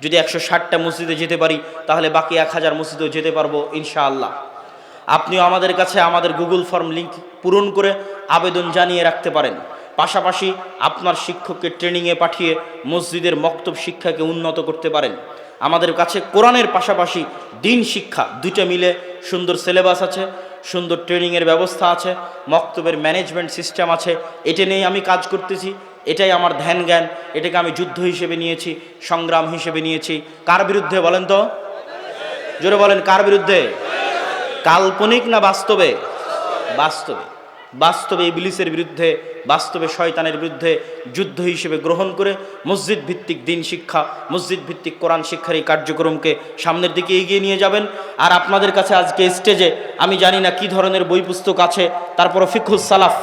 যদি 160টা মসজিদে যেতে পারি তাহলে বাকি 1000 মসজিদেও যেতে পারবো ইনশাআল্লাহ। আপনিও আমাদের কাছে আমাদের গুগল ফর্ম লিংক পূরণ করে আবেদন জানিয়ে রাখতে পারেন। পাশাপাশি আপনার শিক্ষককে ট্রেনিংয়ে পাঠিয়ে মসজিদের মক্তব শিক্ষাকে উন্নত করতে পারেন। আমাদের কাছে কোরআনের পাশাপাশি দিন শিক্ষা দুইটা মিলে সুন্দর সিলেবাস আছে, সুন্দর ট্রেনিংয়ের ব্যবস্থা আছে, মক্তবের ম্যানেজমেন্ট সিস্টেম আছে। এটা নিয়ে আমি কাজ করতেছি, এটাই আমার ধ্যান জ্ঞান। এটাকে আমি যুদ্ধ হিসেবে নিয়েছি, সংগ্রাম হিসেবে নিয়েছি। কার বিরুদ্ধে বলেন তো? জোরে বলেন, কার বিরুদ্ধে? কাল্পনিক না বাস্তবে? বাস্তবে ইবলিসের বিরুদ্ধে, বাস্তবে শয়তানের বিরুদ্ধে যুদ্ধ হিসেবে গ্রহণ করে মসজিদ ভিত্তিক দিন শিক্ষা, মসজিদ ভিত্তিক কোরআন শিক্ষার এই কার্যক্রমকে সামনের দিকে এগিয়ে নিয়ে যাবেন। আর আপনাদের কাছে আজকে স্টেজে আমি জানি না কি ধরনের বই পুস্তক আছে, তারপরও ফিকহুস সালাফ,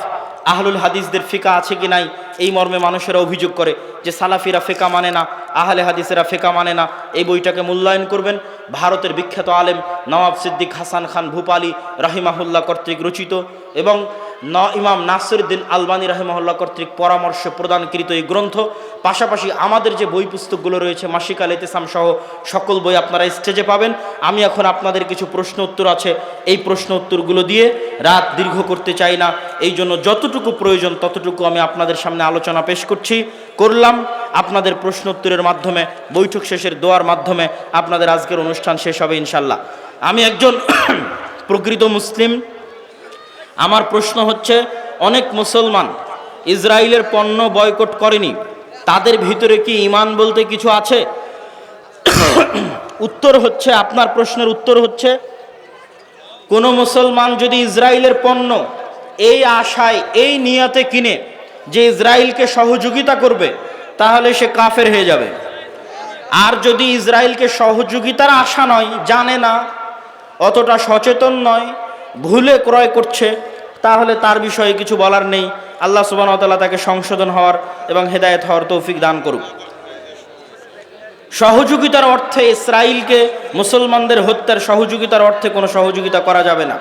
আহলুল হাদিসদের ফিকা আছে কি নাই, এই মর্মে মানুষেরা অভিযোগ করে যে সালাফিরা ফিকা মানে না, আহলে হাদিসেরা ফিকা মানে না। এই বইটাকে মূল্যায়ন করবেন। ভারতের বিখ্যাত আলেম নওয়াব সিদ্দিক হাসান খান ভূপালী রাহিমাহুল্লাহ কর্তৃক রচিত এবং ইমাম নাসিরউদ্দিন আলবানী রাহিমাহুল্লাহ কর্তৃক পরামর্শ প্রদানকৃত এই গ্রন্থ। পাশাপাশি আমাদের যে বই পুস্তকগুলো রয়েছে, মাসিক আল ইতিসাম সহ সকল বই আপনারা স্টেজে পাবেন। আমি এখন আপনাদের কিছু প্রশ্ন উত্তর আছে, এই প্রশ্ন উত্তরগুলো দিয়ে রাত দীর্ঘ করতে চাই না, এই জন্য যতটুকু প্রয়োজন ততটুকু আমি আপনাদের সামনে আলোচনা পেশ করলাম। আপনাদের প্রশ্ন উত্তরের মাধ্যমে, বৈঠক শেষের দোয়ার মাধ্যমে আপনাদের আজকের অনুষ্ঠান শেষ হবে ইনশাল্লাহ। আমি একজন প্রকৃত মুসলিম। আমার প্রশ্ন হচ্ছে, অনেক মুসলমান ইসরায়েলের পণ্য বয়কট করেনি, তাদের ভিতরে কি ঈমান বলতে কিছু আছে? উত্তর হচ্ছে, আপনার প্রশ্নের উত্তর হচ্ছে, কোনো মুসলমান যদি ইসরায়েলের পণ্য এই আশায়, এই নিয়তে কিনে যে ইসরায়েলকে সহযোগিতা করবে, তাহলে সে কাফের হয়ে যাবে। আর যদি ইসরায়েলকে সহযোগিতার আশা নয়, জানে না, অতটা সচেতন নয়, ভুলে ক্রয় করছে, তাহলে তার বিষয়ে কিছু বলার নেই। আল্লাহ সুবহানাহু ওয়া তাআলা তাকে সংশোধন হওয়ার এবং হেদায়েত হওয়ার তৌফিক দান করুক। সহযোগিতার অর্থে ইসরায়েলকে মুসলমানদের হত্যার সহযোগিতার অর্থে কোনো সহযোগিতা করা যাবে না।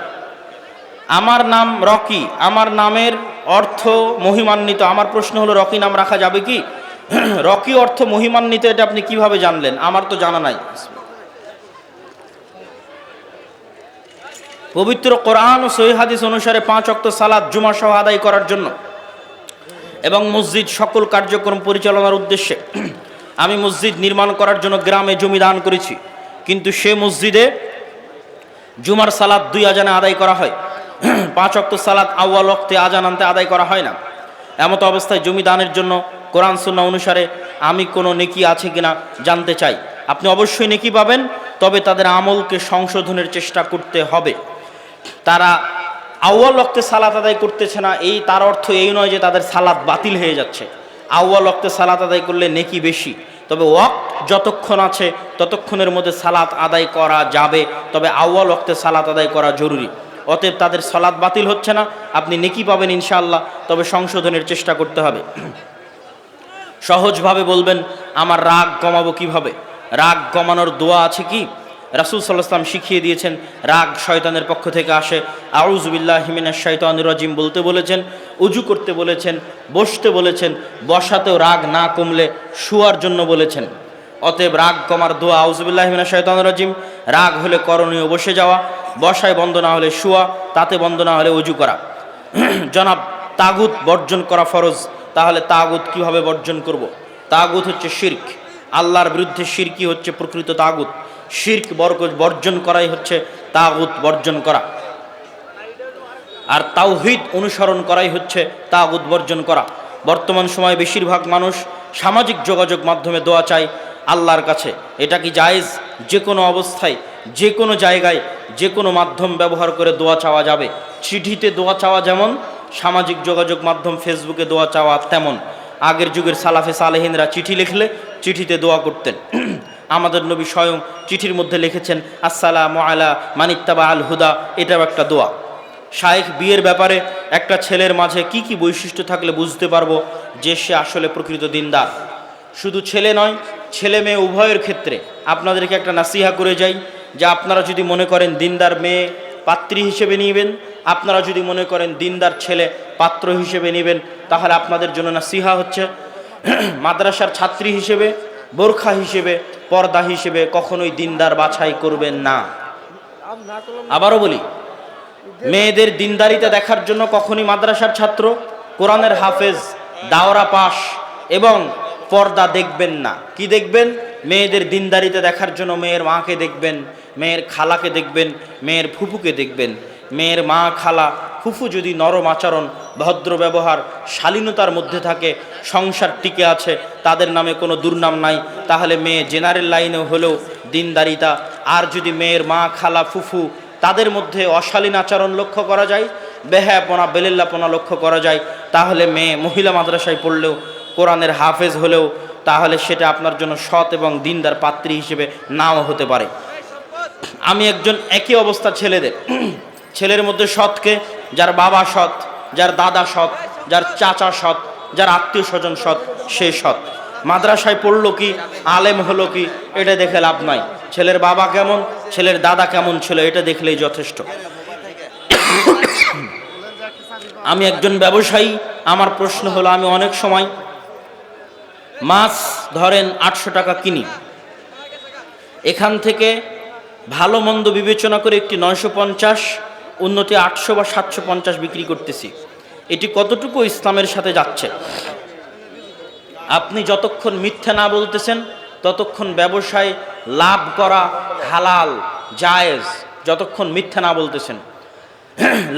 আমার নাম রকি, আমার নামের অর্থ মহিমান্বিত। আমার প্রশ্ন হলো, রকি নাম রাখা যাবে কি? রকি অর্থ মহিমান্বিত, এটা আপনি কিভাবে জানলেন? আমার তো জানা নাই। পবিত্র কোরআন ও সহিহ হাদিস অনুসারে 5 ওয়াক্ত সালাত জুমা সহ আদায় করার জন্য এবং মসজিদ সকল কার্যক্রম পরিচালনার উদ্দেশ্যে আমি মসজিদ নির্মাণ করার জন্য গ্রামে জমি দান করেছি, কিন্তু সে মসজিদে জুমার সালাত 2 আজানে আদায় করা হয়। 5 ওয়াক্ত সালাত আউয়াল ওয়াক্তে আজান আনতে আদায় করা হয় না। এমত অবস্থায় জমি দানের জন্য কোরআন সুন্নাহ অনুসারে আমি কোনো নেকি আছে কিনা জানতে চাই। আপনি অবশ্যই নেকি পাবেন, তবে তাদের আমলকে সংশোধনের চেষ্টা করতে হবে। তারা আউয়াল ওয়াক্তে সালাত আদায় করতেছে না, এই তার অর্থ এই নয় যে তাদের সালাত বাতিল হয়ে যাচ্ছে। আউয়াল ওয়াক্তে সালাত আদায় করলে নেকি বেশি, তবে ওয়াক্ত যতক্ষণ আছে ততক্ষণের মধ্যে সালাত আদায় করা যাবে, তবে আউয়াল ওয়াক্তে সালাত আদায় করা জরুরি। অতএব তাদের সালাত বাতিল হচ্ছে না, আপনি নেকি পাবেন ইনশাআল্লাহ, তবে সংশোধনের চেষ্টা করতে হবে। সহজভাবে বলবেন, আমার রাগ কমাবো কিভাবে? রাগ কমানোর দোয়া আছে কি? রাসূল সাল্লাল্লাহু আলাইহি ওয়াসাল্লাম শিখিয়ে দিয়েছেন, রাগ শয়তানের পক্ষ থেকে আসে। আউযু বিল্লাহি মিনাশ শাইতানির রাজিম বলতে বলেছেন, উজু করতে বলেছেন, বসতে বলেছেন, বসাতেও রাগ না কমলে শোয়ার জন্য বলেছেন। অতএব রাগ কমার দোয়া আউযু বিল্লাহি মিনাশ শাইতানির রাজিম। রাগ হলে করণীয় বসে যাওয়া, বসায় বন্ধ না হলে শোয়া, তাতে বন্ধ না হলে উজু করা। জনাব, তাগুত বর্জন করা ফরজ, তাহলে তাগুত কিভাবে বর্জন করব? তাগুত হচ্ছে শিরক, আল্লাহর বিরুদ্ধে শিরকি হচ্ছে প্রকৃত তাগুত। শিরক বর্জন করাই হচ্ছে তাগুত বর্জন করা, আর তাওহীদ অনুসরণ করাই হচ্ছে তাগুত বর্জন করা। বর্তমান সময়ে বেশিরভাগ মানুষ সামাজিক যোগাযোগ মাধ্যমে দোয়া চায় আল্লাহর কাছে। এটা কি জায়েজ? যে কোনো অবস্থায়, যে কোনো জায়গায়, যে কোনো মাধ্যম ব্যবহার করে দোয়া চাওয়া যাবে। চিঠিতে দোয়া চাওয়া যেমন, সামাজিক যোগাযোগ মাধ্যম ফেসবুকে দোয়া চাওয়া তেমন। আগের যুগের সালাফে সালেহিনরা চিঠি লিখলে চিঠিতে দোয়া করতেন। আমাদের নবী স্বয়ং চিঠির মধ্যে লিখেছেন আসসালামু আলা মানিত্তাবা আল হুদা, এটাও একটা দোয়া। শায়েখ বিয়ের ব্যাপারে একটা ছেলের মাঝে কি কি বৈশিষ্ট্য থাকলে বুঝতে পারবো যে সে আসলে প্রকৃত দিনদার। শুধু ছেলে নয়, ছেলে মেয়ে উভয়ের ক্ষেত্রে আপনাদেরকে একটা নাসিহা করে যাই যে আপনারা যদি মনে করেন দিনদার মেয়ে পাত্রী হিসেবে নেবেন, আপনারা যদি মনে করেন দিনদার ছেলে পাত্র হিসেবে নেবেন, তাহলে আপনাদের জন্য নাসিহা হচ্ছে মাদ্রাসার ছাত্রী হিসেবে, বোরখা হিসেবে, পর্দা হিসেবে কখনোই দিনদার বাছাই করবেন না। আবারও বলি, মেয়েদের দিনদারিতা দেখার জন্য কখনই মাদ্রাসার ছাত্র, কোরআনের হাফেজ, দাওরা পাশ এবং পর্দা দেখবেন না। কি দেখবেন? মেয়েদের দিনদারিতা দেখার জন্য মেয়ের মাকে দেখবেন, মেয়ের খালাকে দেখবেন, মেয়ের ফুফুকে দেখবেন। মেয়ের মা, খালা, ফুফু যদি নরম আচরণ, ভদ্র ব্যবহার, শালীনতার মধ্যে থাকে, সংসার টিকে আছে, তাদের নামে কোনো দুর্নাম নাই, তাহলে মেয়ে জেনারেল লাইনে হলেও দিনদারিতা। আর যদি মেয়ের মা, খালা, ফুফু তাদের মধ্যে অশালীন আচরণ লক্ষ্য করা যায়, বেহায়াপনা, বেলেল্লাপনা লক্ষ্য করা যায়, তাহলে মেয়ে মহিলা মাদ্রাসায় পড়লেও, কোরআনের হাফেজ হলেও, তাহলে সেটা আপনার জন্য সৎ এবং দিনদার পাত্রী হিসেবে নাও হতে পারে। আমি একজন একই অবস্থা ছেলেদের, ছেলের মধ্যে সৎকে, যার বাবা সৎ, যার দাদা সৎ, যার চাচা সৎ, যার আত্মীয় স্বজন সৎ, সে সৎ। মাদ্রাসায় পড়লো কি, আলেম হলো কি, এটা দেখে লাভ নাই। ছেলের বাবা কেমন, ছেলের দাদা কেমন ছিল, এটা দেখলেই যথেষ্ট। আমি একজন ব্যবসায়ী, আমার প্রশ্ন হলো, আমি অনেক সময় মাছ ধরেন 800 টাকা কিনি, এখান থেকে ভালো মন্দ বিবেচনা করে একটি 950, অন্যটি 800 বা 750 বিক্রি করতেছি। এটি কতটুকু ইসলামের সাথে যাচ্ছে? আপনি যতক্ষণ মিথ্যা না বলতেছেন ততক্ষণ ব্যবসায় লাভ করা হালাল, জায়েজ। যতক্ষণ মিথ্যা না বলতেছেন।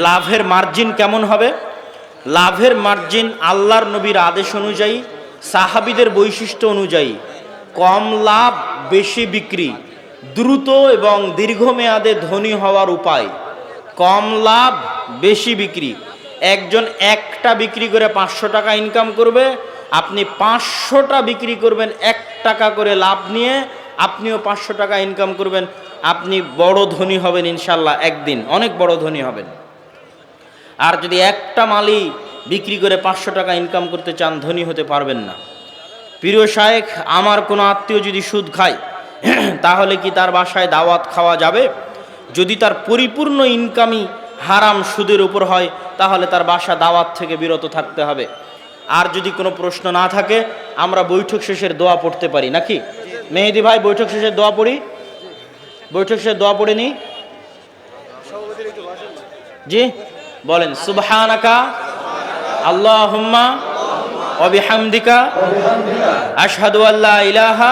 লাভের মার্জিন কেমন হবে? লাভের মার্জিন আল্লাহর নবীর আদেশ অনুযায়ী, সাহাবীদের বৈশিষ্ট্য অনুযায়ী, কম লাভ বেশি বিক্রি, দ্রুত এবং দীর্ঘমেয়াদে ধনী হওয়ার উপায়। কম লাভ বেশি বিক্রি। একজন একটা বিক্রি করে 500 টাকা ইনকাম করবে, আপনি 500টা বিক্রি করবেন 1 টাকা করে লাভ নিয়ে, আপনিও 500 টাকা ইনকাম করবেন। আপনি বড় ধনী হবেন ইনশাল্লাহ, একদিন অনেক বড় ধনী হবেন। আর যদি একটা মালই বিক্রি করে 500 টাকা ইনকাম করতে চান, ধনী হতে পারবেন না। প্রিয় শায়েখ, আমার কোনো আত্মীয় যদি সুদ খায়, তাহলে কি তার বাসায় দাওয়াত খাওয়া যাবে? যদি তার পরিপূর্ণ ইনকামই হারাম সুদের উপর হয়, তাহলে তার বাসা দাওয়াত থেকে বিরত থাকতে হবে। আর যদি কোনো প্রশ্ন না থাকে, আমরা বৈঠক শেষের দোয়া পড়তে পারি নাকি? মেহেদি ভাই, বৈঠক শেষের দোয়া পড়ি? বৈঠক শেষের দোয়া পড়ে নি? জি বলেন, সুবহানাকা আল্লাহুম্মা ওয়া বিহামদিকা আশহাদু আল্লা ইলাহা